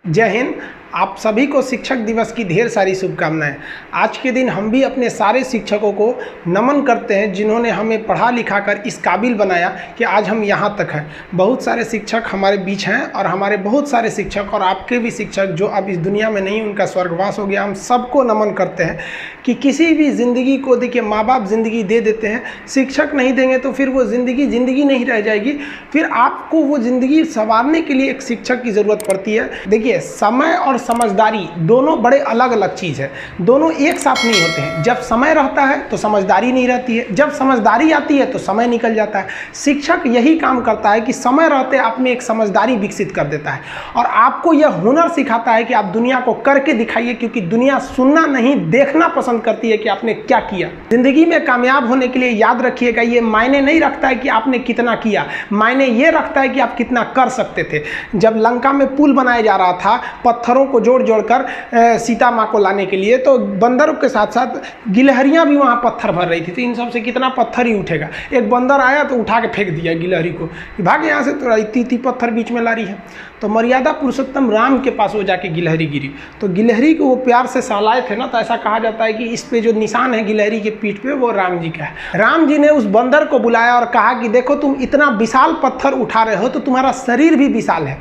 जय हिंद। आप सभी को शिक्षक दिवस की ढेर सारी शुभकामनाएं। आज के दिन हम भी अपने सारे शिक्षकों को नमन करते हैं जिन्होंने हमें पढ़ा लिखा कर इस काबिल बनाया कि आज हम यहाँ तक हैं। बहुत सारे शिक्षक हमारे बीच हैं और हमारे बहुत सारे शिक्षक और आपके भी शिक्षक जो अब इस दुनिया में नहीं, उनका स्वर्गवास हो गया। हम सबको नमन करते हैं कि किसी भी ज़िंदगी को देखिए, माँ बाप ज़िंदगी दे देते हैं, शिक्षक नहीं देंगे तो फिर वो ज़िंदगी नहीं रह जाएगी। फिर आपको वो ज़िंदगी संवारने के लिए एक शिक्षक की ज़रूरत पड़ती है। देखिए, समय और समझदारी दोनों बड़े अलग अलग चीज़ है, दोनों एक साथ नहीं होते हैं। जब समय रहता है तो समझदारी नहीं रहती है, जब समझदारी आती है तो समय निकल जाता है। शिक्षक यही काम करता है कि समय रहते आप में एक समझदारी विकसित कर देता है और आपको यह हुनर सिखाता है कि आप दुनिया को करके दिखाइए, क्योंकि दुनिया सुनना नहीं देखना पसंद करती है कि आपने क्या किया। जिंदगी में कामयाब होने के लिए याद रखिएगा, ये मायने नहीं रखता है कि आपने कितना किया, मायने ये रखता है कि आप कितना कर सकते थे। जब लंका में पुल बनाया जा रहा था पत्थरों को जोड़ जोड़कर सीता माँ को लाने के लिए, तो बंदरों के साथ साथ गिलहरियाँ भी वहाँ पत्थर भर रही थी। तो इन सब से कितना पत्थर ही उठेगा। एक बंदर आया तो उठा के फेंक दिया गिलहरी को, भाग यहाँ से, तो इतनी पत्थर बीच में ला रही है। तो मर्यादा पुरुषोत्तम राम के पास वो जाके गिलहरी गिरी, तो गिलहरी को वो प्यार से सहलाए थे ना, तो ऐसा कहा जाता है कि इस पे जो निशान है गिलहरी के पीठ पे, वो राम जी का है। राम जी ने उस बंदर को बुलाया और कहा कि देखो, तुम इतना विशाल पत्थर उठा रहे हो तो तुम्हारा शरीर भी विशाल है।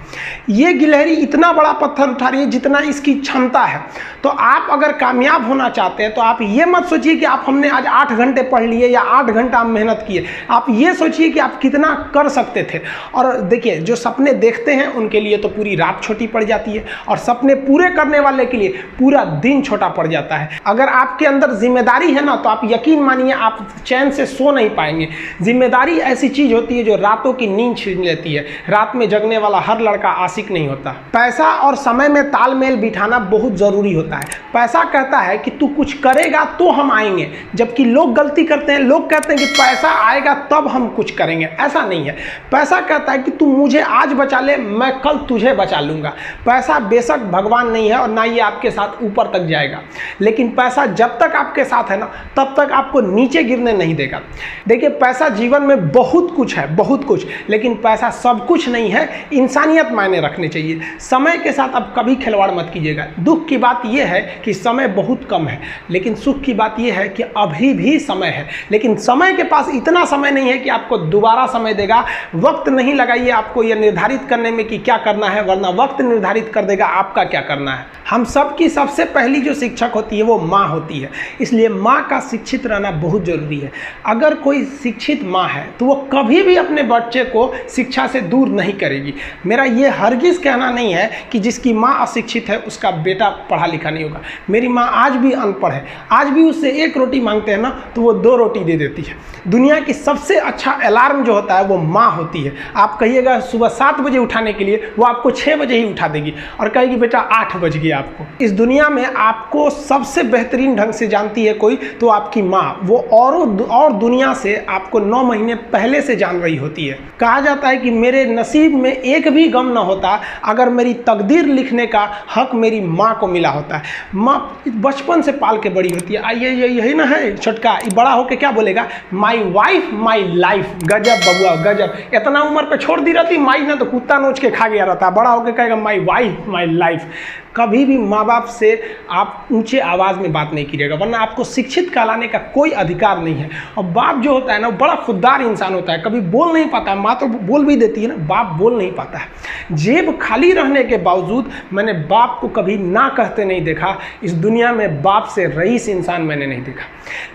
ये गिलहरी इतना बड़ा पत्थर उठा रही है जितना इसकी क्षमता है। तो आप अगर कामयाब होना चाहते हैं तो आप ये मत सोचिए कि आप हमने आज 8 घंटे पढ़ लिए या 8 घंटा मेहनत किए। आप ये सोचिए कि आप कितना कर सकते थे। और देखिए, जो सपने देखते हैं उनके लिए तो पूरी रात छोटी पड़ जाती है, और सपने पूरे करने वाले के लिए पूरा दिन छोटा पड़ जाता है। अगर आपके अंदर जिम्मेदारी है ना, तो आप यकीन मानिए आप चैन से सो नहीं पाएंगे। जिम्मेदारी ऐसी चीज होती है जो रातों की नींद छीन लेती है। रात में जगने वाला हर लड़का आशिक नहीं होता। पैसा और समय में तालमेल बिठाना बहुत जरूरी होता है। पैसा कहता है कि तू कुछ करेगा तो हम आएंगे, जबकि लोग गलती करते हैं। लोग कहते हैं कि पैसा आएगा तब हम कुछ करेंगे। ऐसा नहीं है। पैसा कहता है कि तू मुझे आज बचा ले, मैं कल तुझे बचा लूंगा। पैसा बेशक भगवान नहीं है और ना ये आपके साथ ऊपर तक जाएगा, लेकिन पैसा जब तक आपके साथ है ना, तब तक आपको नीचे गिरने नहीं देगा। देखिए, पैसा जीवन में बहुत कुछ है, बहुत कुछ, लेकिन पैसा सब कुछ नहीं है। इंसानियत मायने रखने चाहिए। समय के साथ आप कभी खिलवाड़ मत कीजिएगा। दुख की बात यह है कि समय बहुत कम है, लेकिन सुख की बात यह है कि अभी भी समय है, लेकिन समय के पास इतना समय नहीं है कि आपको दोबारा समय देगा। वक्त नहीं लगाइए आपको यह निर्धारित करने में कि क्या करना है, वरना वक्त निर्धारित कर देगा आपका क्या करना है। हम सब की सबसे पहली जो शिक्षक होती है वो माँ होती है, इसलिए माँ का शिक्षित रहना बहुत जरूरी है। अगर कोई शिक्षित माँ है तो वो कभी भी अपने बच्चे को शिक्षा से दूर नहीं करेगी। मेरा ये हरगिज़ कहना नहीं है कि जिसकी माँ अशिक्षित है उसका बेटा पढ़ा लिखा नहीं होगा। मेरी माँ आज भी अनपढ़ है, आज भी उससे 1 रोटी मांगते हैं ना तो वो 2 रोटी दे देती है। दुनिया की सबसे अच्छा अलार्म जो होता है वो माँ होती है। आप कहिएगा सुबह 7 बजे उठाने के लिए, वो आपको 6 बजे ही उठा देगी और कहेगी बेटा 8 बज गया आपको। इस दुनिया में आपको सबसे बेहतरीन ढंग से जानती है कोई तो आपकी माँ। वो और दुनिया से आपको 9 महीने पहले से जान रही होती है। कहा जाता है कि मेरे नसीब में एक भी गम ना होता अगर मेरी तकदीर लिखने का हक मेरी माँ को मिला होता है। माँ बचपन से पाल के बड़ी होती है। आइए यही ना है छोटका, बड़ा होके क्या बोलेगा, माई वाइफ माई लाइफ। गजब बबुआ गजब। इतना उम्र पे छोड़ दी रहती माई ने तो कुत्ता नोच के खा गया रहता। बड़ा होके कहेगा माई वाइफ माई लाइफ। कभी भी माँ बाप से आप ऊंचे आवाज़ में बात नहीं कीजिएगा, वरना आपको शिक्षित कहलाने का कोई अधिकार नहीं है। और बाप जो होता है ना, बड़ा खुददार इंसान होता है, कभी बोल नहीं पाता है। माँ तो बोल भी देती है ना, बाप बोल नहीं पाता है। जेब खाली रहने के बावजूद मैंने बाप को कभी ना कहते नहीं देखा। इस दुनिया में बाप से रईस इंसान मैंने नहीं देखा।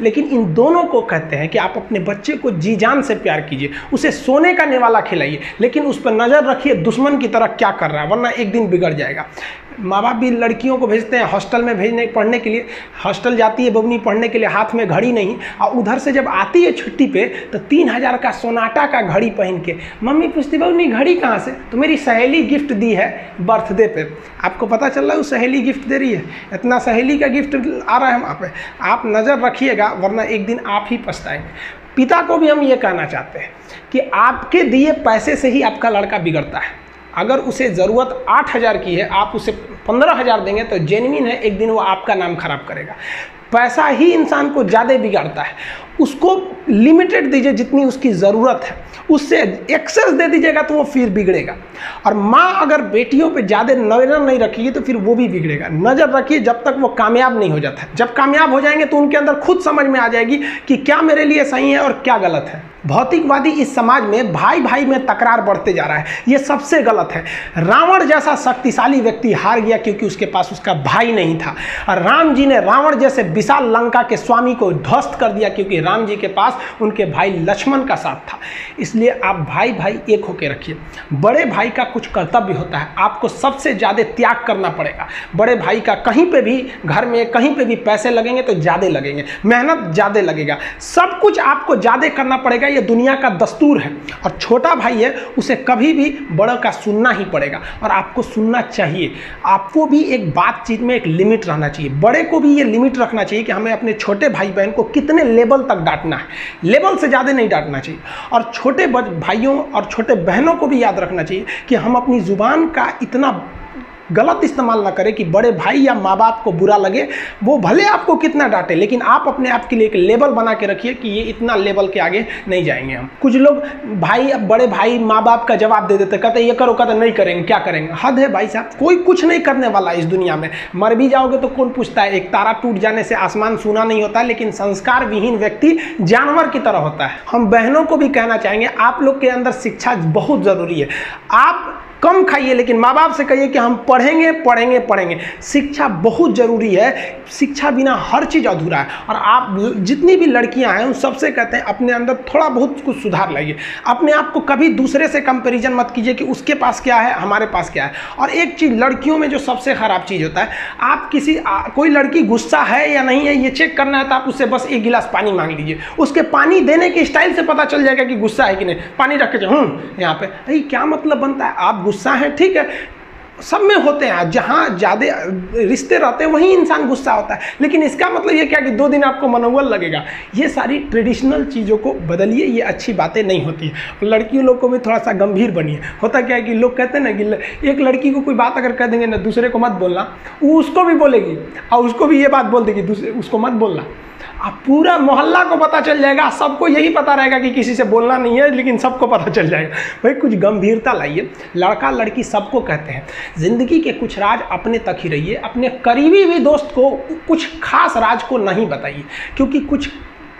लेकिन इन दोनों को कहते हैं कि आप अपने बच्चे को जी जान से प्यार कीजिए, उसे सोने का निवाला खिलाइए, लेकिन उस पर नज़र रखिए दुश्मन की तरह क्या कर रहा है, वरना एक दिन बिगड़ जाएगा। माँ बाप भी लड़कियों को भेजते हैं हॉस्टल में पढ़ने के लिए। हॉस्टल जाती है बबनी पढ़ने के लिए, हाथ में घड़ी नहीं, और उधर से जब आती है छुट्टी पे तो 3000 का सोनाटा का घड़ी पहन के मम्मी पूछती बबनी घड़ी कहाँ से, तो मेरी सहेली गिफ्ट दी है बर्थडे पे। आपको पता चल रहा है वो सहेली गिफ्ट दे रही है, इतना सहेली का गिफ्ट आ रहा है वहाँ पे। आप नज़र रखिएगा, वरना एक दिन आप ही पछताएंगे। पिता को भी हम ये कहना चाहते हैं कि आपके दिए पैसे से ही आपका लड़का बिगड़ता है। अगर उसे ज़रूरत 8000 की है, आप उसे 15000 देंगे तो जेन्युइन है, एक दिन वो आपका नाम खराब करेगा। पैसा ही इंसान को ज़्यादा बिगाड़ता है। उसको लिमिटेड दीजिए जितनी उसकी ज़रूरत है, उससे एक्सेस दे दीजिएगा तो वो फिर बिगड़ेगा। और माँ अगर बेटियों पे ज़्यादा नज़र नहीं रखिए तो फिर वो भी बिगड़ेगा। नज़र रखिए जब तक वो कामयाब नहीं हो जाता। जब कामयाब हो जाएंगे तो उनके अंदर खुद समझ में आ जाएगी कि क्या मेरे लिए सही है और क्या गलत है। भौतिकवादी इस समाज में भाई भाई में तकरार बढ़ते जा रहा है, ये सबसे गलत है। रावण जैसा शक्तिशाली व्यक्ति हार गया क्योंकि उसके पास उसका भाई नहीं था, और राम जी ने रावण जैसे विशाल लंका के स्वामी को ध्वस्त कर दिया क्योंकि राम जी के पास उनके भाई लक्ष्मण का साथ था। इसलिए आप भाई भाई एक होकर रखिए। बड़े भाई का कुछ कर्तव्य होता है, आपको सबसे ज़्यादा त्याग करना पड़ेगा। बड़े भाई का कहीं पे भी घर में कहीं पे भी पैसे लगेंगे तो ज़्यादा लगेंगे, मेहनत ज़्यादा लगेगा, सब कुछ आपको ज़्यादा करना पड़ेगा। ये दुनिया का दस्तूर है। और छोटा भाई है, उसे कभी भी बड़ों का सुनना ही पड़ेगा और आपको सुनना चाहिए। आपको भी एक बातचीत में एक लिमिट रहना चाहिए। बड़े को भी ये लिमिट रखना चाहिए कि हमें अपने छोटे भाई बहन को कितने लेवल तक डांटना है, लेवल से ज़्यादा नहीं डांटना चाहिए। और छोटे भाइयों और छोटे बहनों को भी याद रखना चाहिए कि हम अपनी ज़ुबान का इतना गलत इस्तेमाल ना करें कि बड़े भाई या माँ बाप को बुरा लगे। वो भले आपको कितना डांटे, लेकिन आप अपने आप के लिए एक लेवल बना के रखिए कि ये इतना लेवल के आगे नहीं जाएंगे हम। कुछ लोग भाई, बड़े भाई माँ बाप का जवाब दे देते, कहते ये करो, कहते नहीं करेंगे, क्या करेंगे। हद है भाई साहब, कोई कुछ नहीं करने वाला इस दुनिया में। मर भी जाओगे तो कौन पूछता है। एक तारा टूट जाने से आसमान सूना नहीं होता, लेकिन संस्कार विहीन व्यक्ति जानवर की तरह होता है। हम बहनों को भी कहना चाहेंगे, आप लोग के अंदर शिक्षा बहुत ज़रूरी है। आप कम खाइए लेकिन माँ बाप से कहिए कि हम पढ़ेंगे पढ़ेंगे पढ़ेंगे। शिक्षा बहुत ज़रूरी है, शिक्षा बिना हर चीज़ अधूरा है। और आप जितनी भी लड़कियां हैं उन सबसे कहते हैं अपने अंदर थोड़ा बहुत कुछ सुधार लाइए। अपने आप को कभी दूसरे से कंपैरिजन मत कीजिए कि उसके पास क्या है हमारे पास क्या है। और एक चीज़ लड़कियों में जो सबसे ख़राब चीज़ होता है, आप कोई लड़की गुस्सा है या नहीं है ये चेक करना है तो आप उससे बस एक गिलास पानी मांग लीजिए। उसके पानी देने के स्टाइल से पता चल जाएगा कि गुस्सा है कि नहीं। पानी रख के जाओ यहाँ पे, अरे क्या मतलब बनता है। आप गुस्सा है, ठीक है, सब में होते हैं। जहाँ ज़्यादा रिश्ते रहते हैं वहीं इंसान गुस्सा होता है, लेकिन इसका मतलब ये क्या कि 2 दिन आपको मनोबल लगेगा। ये सारी ट्रेडिशनल चीज़ों को बदलिए, ये अच्छी बातें नहीं होती है। लड़कियों लोग को भी थोड़ा सा गंभीर बनिए। होता क्या है कि लोग कहते हैं ना कि एक लड़की को कोई बात अगर कह देंगे ना, दूसरे को मत बोलना, वो उसको भी बोलेगी और उसको भी ये बात बोल देगी, दूसरे उसको मत बोलना। अब पूरा मोहल्ला को पता चल जाएगा, सबको यही पता रहेगा कि किसी से बोलना नहीं है, लेकिन सबको पता चल जाएगा। भाई कुछ गंभीरता लाइए। लड़का लड़की सबको कहते हैं, ज़िंदगी के कुछ राज अपने तक ही रहिए। अपने करीबी भी दोस्त को कुछ खास राज को नहीं बताइए, क्योंकि कुछ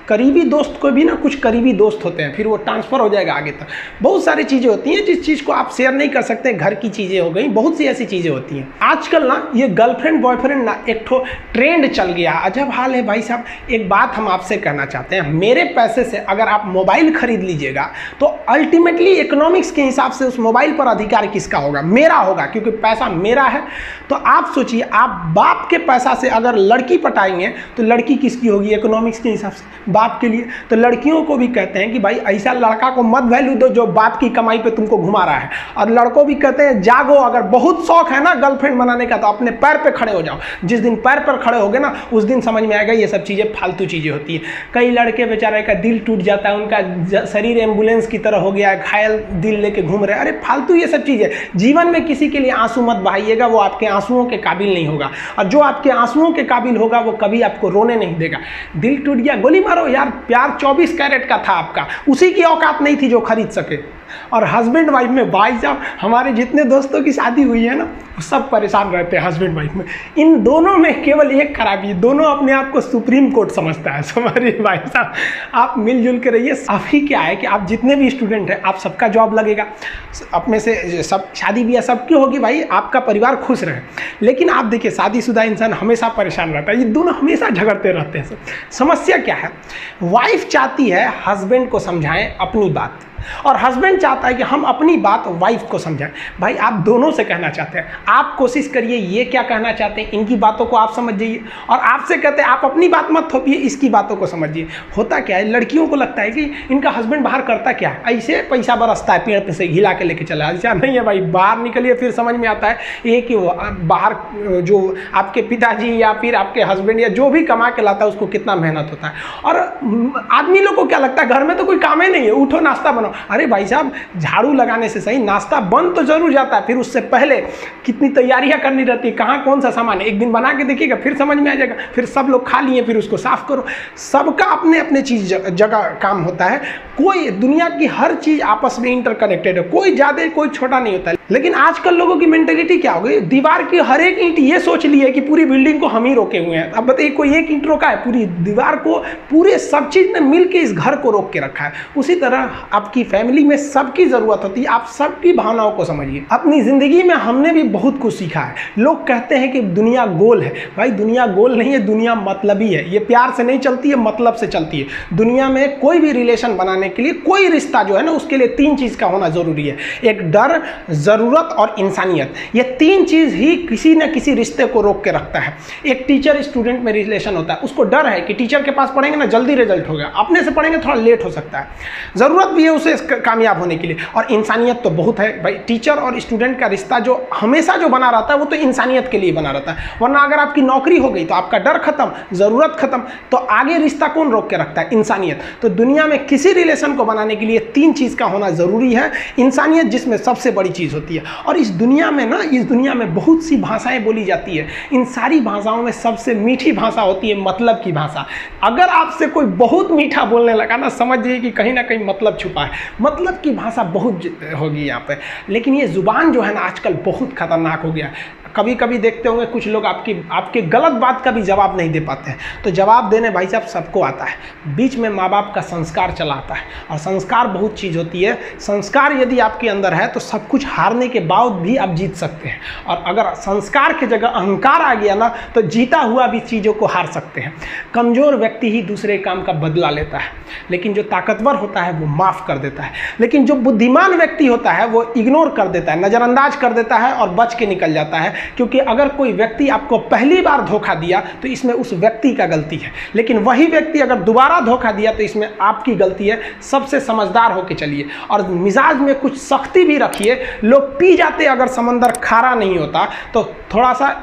करीबी दोस्त को भी ना कुछ करीबी दोस्त होते हैं, फिर वो ट्रांसफ़र हो जाएगा आगे तक। बहुत सारी चीज़ें होती हैं जिस चीज़ को आप शेयर नहीं कर सकते। घर की चीज़ें हो गई, बहुत सी ऐसी चीज़ें होती हैं। आजकल ना ये गर्लफ्रेंड बॉयफ्रेंड ना एक ठो ट्रेंड चल गया, अजब हाल है भाई साहब। एक बात हम आपसे कहना चाहते हैं, मेरे पैसे से अगर आप मोबाइल खरीद लीजिएगा तो अल्टीमेटली इकोनॉमिक्स के हिसाब से उस मोबाइल पर अधिकार किसका होगा? मेरा होगा, क्योंकि पैसा मेरा है। तो आप सोचिए, आप बाप के पैसा से अगर लड़की पटाएंगे तो लड़की किसकी होगी इकोनॉमिक्स के हिसाब से? बाप के लिए। तो लड़कियों को भी कहते हैं कि भाई ऐसा लड़का को मत वैल्यू दो जो बाप की कमाई पे तुमको घुमा रहा है। और लड़कों भी कहते हैं जागो, अगर बहुत शौक है ना गर्लफ्रेंड बनाने का तो अपने पैर पे खड़े हो जाओ। जिस दिन पैर पर खड़े होगे ना उस दिन समझ में आएगा ये सब चीज़ें फालतू चीज़ें होती है। कई लड़के बेचारे का दिल टूट जाता है, उनका शरीर एम्बुलेंस की तरह हो गया है, घायल दिल लेके घूम रहे। अरे फालतू ये सब चीज़ें। जीवन में किसी के लिए आंसू मत बहाइएगा, वो आपके आंसुओं के काबिल नहीं होगा। और जो आपके आंसुओं के काबिल होगा वो कभी आपको रोने नहीं देगा। दिल टूट गया, गोली मारो यार। प्यार 24 कैरेट का था आपका, उसी की औकात नहीं थी जो खरीद सके। और हस्बैंड वाइफ में भाई साहब, हमारे जितने दोस्तों की शादी हुई है ना वो सब परेशान रहते हैं हस्बैंड वाइफ में। इन दोनों में केवल एक खराबी है, दोनों अपने आप को सुप्रीम कोर्ट समझता है। हमारे भाई साहब आप मिलजुल के रहिए। अभी क्या है कि आप जितने भी स्टूडेंट हैं आप सबका जॉब लगेगा, अपने से सब शादी ब्याह सबकी होगी, भाई आपका परिवार खुश रहे। लेकिन आप देखिए शादीशुदा इंसान हमेशा परेशान रहता है, ये दोनों हमेशा झगड़ते रहते हैं। समस्या क्या है? वाइफ चाहती है हस्बैंड को समझाएं अपनी बात, और हस्बैंड चाहता है कि हम अपनी बात वाइफ को समझाएं। भाई आप दोनों से कहना चाहते हैं, आप कोशिश करिए ये क्या कहना चाहते हैं इनकी बातों को आप समझ जाइए, और आपसे कहते हैं आप अपनी बात मत थोपिए, इसकी बातों को समझिए। होता क्या है, लड़कियों को लगता है कि इनका हस्बैंड बाहर करता क्या है, ऐसे पैसा बरसता है पेड़ पे से हिला के लेके चला। ऐसा नहीं है भाई, बाहर निकलिए फिर समझ में आता है ये कि बाहर जो आपके पिताजी या फिर आपके हस्बैंड या जो भी कमा के लाता है उसको कितना मेहनत होता है। और आदमी लोग को क्या लगता है घर में तो कोई काम ही नहीं है, उठो नाश्ता बनाओ। अरे भाई साहब झाड़ू लगाने से सही नाश्ता बन तो जरूर जाता है, फिर उससे पहले कि इतनी तैयारियां करनी रहती है, कहाँ कौन सा सामान है, एक दिन बना के देखिएगा फिर समझ में आ जाएगा, फिर सब लोग खा लिए फिर उसको साफ करो। सबका अपने अपने चीज़ जगह काम होता है। कोई दुनिया की हर चीज़ आपस में इंटरकनेक्टेड है, कोई ज़्यादा कोई छोटा नहीं होता है। लेकिन आजकल लोगों की मेंटेलिटी क्या हो गई, दीवार की हर एक ईंट ये सोच ली है कि पूरी बिल्डिंग को हम ही रोके हुए हैं। अब बताइए कोई एक ईंट रोका है, पूरी दीवार को, पूरे सब चीज़ ने मिलकर इस घर को रोक के रखा है। उसी तरह आपकी फैमिली में सबकी ज़रूरत होती है, आप सबकी भावनाओं को समझिए। अपनी ज़िंदगी में हमने भी बहुत कुछ सीखा है। लोग कहते हैं कि दुनिया गोल है, भाई दुनिया गोल नहीं है, दुनिया मतलबी है। ये प्यार से नहीं चलती है, मतलब से चलती है। दुनिया में कोई भी रिलेशन बनाने के लिए, कोई रिश्ता जो है ना, उसके लिए तीन चीज़ का होना ज़रूरी है, एक डर, ज़रूरत और इंसानियत। ये तीन चीज़ ही किसी न किसी रिश्ते को रोक के रखता है। एक टीचर स्टूडेंट में रिलेशन होता है, उसको डर है कि टीचर के पास पढ़ेंगे ना जल्दी रिजल्ट होगा, अपने से पढ़ेंगे थोड़ा लेट हो सकता है। ज़रूरत भी है उसे कामयाब होने के लिए, और इंसानियत तो बहुत है भाई। टीचर और स्टूडेंट का रिश्ता जो हमेशा जो बना रहता है वो तो इंसानियत के लिए बना रहता है। वरना अगर आपकी नौकरी हो गई तो आपका डर खत्म, ज़रूरत खत्म, तो आगे रिश्ता कौन रोक के रखता है? इंसानियत। तो दुनिया में किसी रिलेशन को बनाने के लिए तीन चीज़ का होना ज़रूरी है। इंसानियत जिसमें सबसे बड़ी चीज़ होती है। और इस दुनिया में ना, इस दुनिया में बहुत सी भाषाएं बोली जाती है। इन सारी भाषाओं में सबसे मीठी भाषा होती है मतलब की भाषा। अगर आपसे कोई बहुत मीठा बोलने लगा ना, समझ जाइए कि कहीं ना कहीं मतलब छुपा है। मतलब की भाषा बहुत होगी यहाँ पे। लेकिन ये जुबान जो है ना आजकल बहुत खतरनाक हो गया। कभी कभी देखते होंगे कुछ लोग आपके गलत बात का भी जवाब नहीं दे पाते हैं। तो जवाब देने भाई साहब सबको आता है, बीच में माँ बाप का संस्कार चला आता है। और संस्कार बहुत चीज़ होती है। संस्कार यदि आपके अंदर है तो सब कुछ हारने के बाद भी आप जीत सकते हैं। और अगर संस्कार की जगह अहंकार आ गया ना, तो जीता हुआ भी चीज़ों को हार सकते हैं। कमज़ोर व्यक्ति ही दूसरे काम का बदला लेता है, लेकिन जो ताकतवर होता है वो माफ़ कर देता है। लेकिन जो बुद्धिमान व्यक्ति होता है वो इग्नोर कर देता है, नज़रअंदाज कर देता है और बच के निकल जाता है। क्योंकि अगर कोई व्यक्ति आपको पहली बार धोखा दिया तो इसमें उस व्यक्ति का गलती है, लेकिन वही व्यक्ति अगर दोबारा धोखा दिया तो इसमें आपकी गलती है। सबसे समझदार होके चलिए और मिजाज में कुछ सख्ती भी रखिए। लोग पी जाते अगर समंदर खारा नहीं होता, तो थोड़ा सा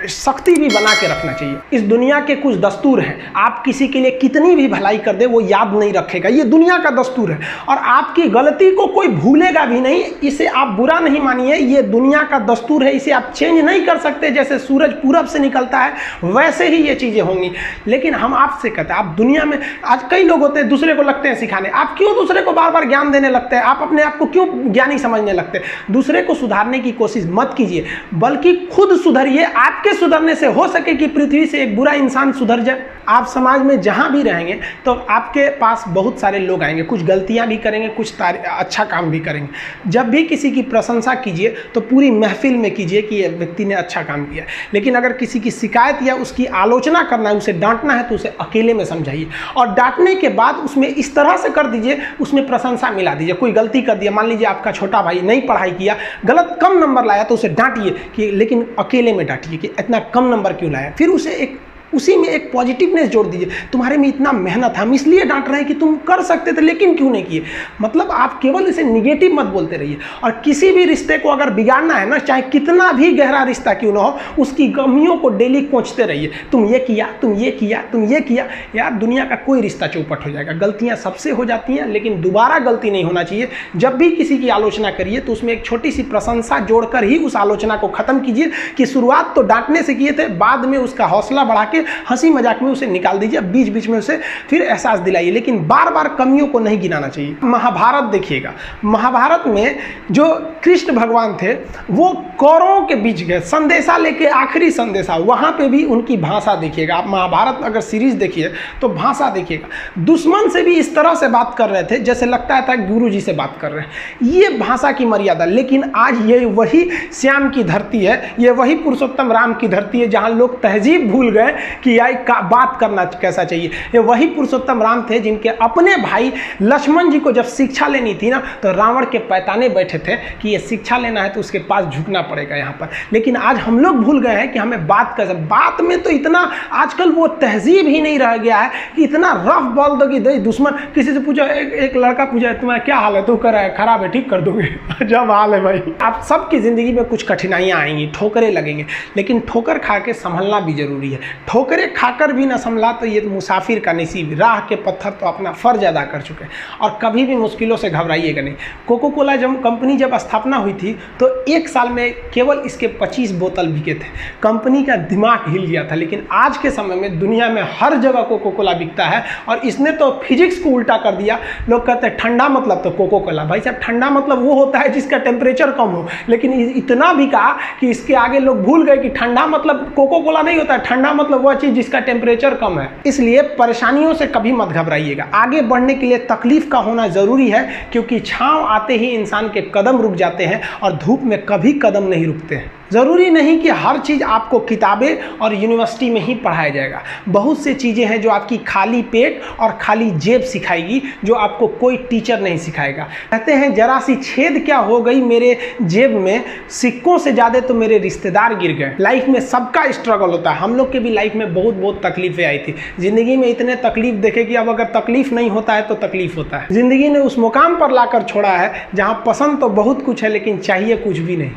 सख्ती भी बना के रखना चाहिए। इस दुनिया के कुछ दस्तूर हैं, आप किसी के लिए कितनी भी भलाई कर दे वो याद नहीं रखेगा, ये दुनिया का दस्तूर है। और आपकी गलती को कोई भूलेगा भी नहीं, इसे आप बुरा नहीं मानिए, ये दुनिया का दस्तूर है, इसे आप चेंज नहीं कर सकते। जैसे सूरज पूरब से निकलता है वैसे ही ये चीज़ें होंगी। लेकिन हम आपसे कहते हैं, आप दुनिया में आज कई लोग होते हैं दूसरे को लगते हैं सिखाने, आप क्यों दूसरे को बार बार ज्ञान देने लगते हैं? आप अपने आप को क्यों ज्ञानी समझने लगते हैं? दूसरे को सुधारने की कोशिश मत कीजिए, बल्कि खुद सुधरिए। आपके सुधरने से हो सके कि पृथ्वी से एक बुरा इंसान सुधर जाए। आप समाज में जहां भी रहेंगे तो आपके पास बहुत सारे लोग आएंगे, कुछ गलतियां भी करेंगे, कुछ अच्छा काम भी करेंगे। जब भी किसी की प्रशंसा कीजिए तो पूरी महफिल में कीजिए कि ये व्यक्ति ने अच्छा काम किया। लेकिन अगर किसी की शिकायत या उसकी आलोचना करना है, उसे डांटना है, तो उसे अकेले में समझाइए। और डांटने के बाद उसमें इस तरह से कर दीजिए, उसमें प्रशंसा मिला दीजिए। कोई गलती कर दिया, मान लीजिए आपका छोटा भाई नहीं पढ़ाई किया, गलत कम नंबर लाया, तो उसे डांटिए कि, लेकिन अकेले में डांटिए कि इतना कम नंबर क्यों लाया। फिर उसे उसी में एक पॉजिटिवनेस जोड़ दीजिए, तुम्हारे में इतना मेहनत, हम इसलिए डांट रहे हैं कि तुम कर सकते थे लेकिन क्यों नहीं किए। मतलब आप केवल इसे निगेटिव मत बोलते रहिए। और किसी भी रिश्ते को अगर बिगाड़ना है ना, चाहे कितना भी गहरा रिश्ता क्यों ना हो, उसकी कमियों को डेली कोंचते रहिए। तुम ये किया, तुम ये किया, तुम ये किया। यार दुनिया का कोई रिश्ता चौपट हो जाएगा। गलतियां सबसे हो जाती हैं, लेकिन दोबारा गलती नहीं होना चाहिए। जब भी किसी की आलोचना करिए तो उसमें एक छोटी सी प्रशंसा जोड़कर ही उस आलोचना को खत्म कीजिए कि शुरुआत तो डांटने से किए थे, बाद में उसका हौसला बढ़ा के हंसी मजाक में उसे निकाल दीजिए। बीच बीच में उसे फिर एहसास दिलाइए, लेकिन बार बार कमियों को नहीं गिनाना चाहिए। महाभारत देखिएगा, महाभारत में जो कृष्ण भगवान थे वो कौरवों के बीच गए संदेशा लेके, आखिरी संदेशा। वहां पे भी उनकी भाषा देखिएगा। आप महाभारत अगर सीरीज देखिए तो भाषा देखिएगा। दुश्मन से भी इस तरह से बात कर रहे थे जैसे लगता था गुरु जी से बात कर रहे हैं। ये भाषा की मर्यादा। लेकिन आज ये वही श्याम की धरती है, ये वही पुरुषोत्तम राम की धरती है जहां लोग तहजीब भूल गए कि बात करना कैसा चाहिए। ये वही पुरुषोत्तम राम थे जिनके अपने भाई लक्ष्मण जी को जब शिक्षा लेनी थी ना, तो रावण के पैताने बैठे थे कि ये शिक्षा लेना है तो उसके पास झुकना पड़ेगा यहाँ पर। लेकिन आज हम लोग भूल गए हैं कि हमें बात में तो इतना आजकल वो तहजीब ही नहीं रह गया है कि इतना रफ बोल दो कि दुश्मन। किसी से पूछो, एक लड़का पूछा तुम्हारा क्या हाल है, तो कर खराब है, ठीक कर दोगे। जब हाल है भाई। आप सबकी जिंदगी में कुछ कठिनाइयां आएंगी, ठोकरें लगेंगे, लेकिन ठोकर खा के संभलना भी जरूरी है। ठोकरें खाकर भी न संभला तो ये मुसाफिर का नसीब, राह के पत्थर तो अपना फर्ज अदा कर चुके हैं। और कभी भी मुश्किलों से घबराइएगा नहीं। कोको कोला कंपनी जब स्थापना हुई थी तो एक साल में केवल इसके 25 बोतल बिके थे। कंपनी का दिमाग हिल गया था। लेकिन आज के समय में दुनिया में हर जगह कोको कोला बिकता है और इसने तो फिजिक्स को उल्टा कर दिया। लोग कहते हैं ठंडा मतलब तो कोको कोला। भाई साहब, ठंडा मतलब वो होता है जिसका टेम्परेचर कम हो। लेकिन इतना भी कहा कि इसके आगे लोग भूल गए कि ठंडा मतलब कोको कोला नहीं होता है, ठंडा मतलब वह चीज़ जिसका टेम्परेचर कम है। इसलिए परेशानियों से कभी मत घबराइएगा। आगे बढ़ने के लिए तकलीफ का होना ज़रूरी है, क्योंकि छांव आते ही इंसान के कदम रुक जाते हैं और धूप में कभी कदम नहीं रुकते हैं। ज़रूरी नहीं कि हर चीज़ आपको किताबें और यूनिवर्सिटी में ही पढ़ाया जाएगा। बहुत से चीज़ें हैं जो आपकी खाली पेट और खाली जेब सिखाएगी, जो आपको कोई टीचर नहीं सिखाएगा। कहते हैं जरा सी छेद क्या हो गई मेरे जेब में, सिक्कों से ज़्यादा तो मेरे रिश्तेदार गिर गए। लाइफ में सबका स्ट्रगल होता है। हम लोग के भी लाइफ में बहुत तकलीफें आई थी। ज़िंदगी में इतने तकलीफ देखे कि अब अगर तकलीफ नहीं होता है तो तकलीफ होता है। ज़िंदगी ने उस मुकाम पर लाकर छोड़ा है जहाँ पसंद तो बहुत कुछ है लेकिन चाहिए कुछ भी नहीं।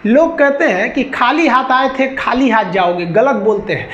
लोग कहते हैं कि खाली हाथ आए थे खाली हाथ जाओगे, गलत बोलते हैं।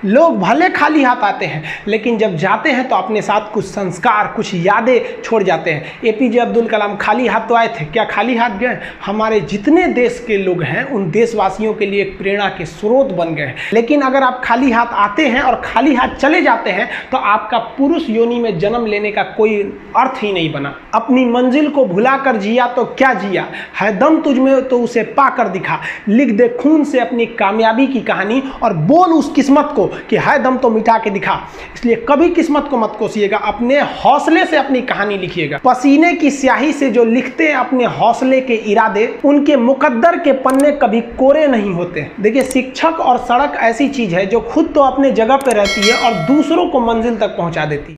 लोग भले खाली हाथ आते हैं लेकिन जब जाते हैं तो अपने साथ कुछ संस्कार, कुछ यादें छोड़ जाते हैं। एपीजे अब्दुल कलाम खाली हाथ तो आए थे, क्या खाली हाथ गए? हमारे जितने देश के लोग हैं उन देशवासियों के लिए एक प्रेरणा के स्रोत बन गए। लेकिन अगर आप खाली हाथ आते हैं और खाली हाथ चले जाते हैं तो आपका पुरुष योनि में जन्म लेने का कोई अर्थ ही नहीं बना। अपनी मंजिल को भुला कर जिया तो क्या जिया, है दम तुझ में तो उसे पाकर दिखा। लिख दे खून से अपनी कामयाबी की कहानी और बोल उस किस्मत को कि है दम तो मिटा के दिखा। इसलिए कभी किस्मत को मत कोसिएगा, अपने हौसले से अपनी कहानी लिखिएगा। पसीने की स्याही से जो लिखते हैं अपने हौसले के इरादे, उनके मुकद्दर के पन्ने कभी कोरे नहीं होते। देखिए, शिक्षक और सड़क ऐसी चीज है जो खुद तो अपने जगह पे रहती है और दूसरों को मंजिल तक पहुंचा देती है।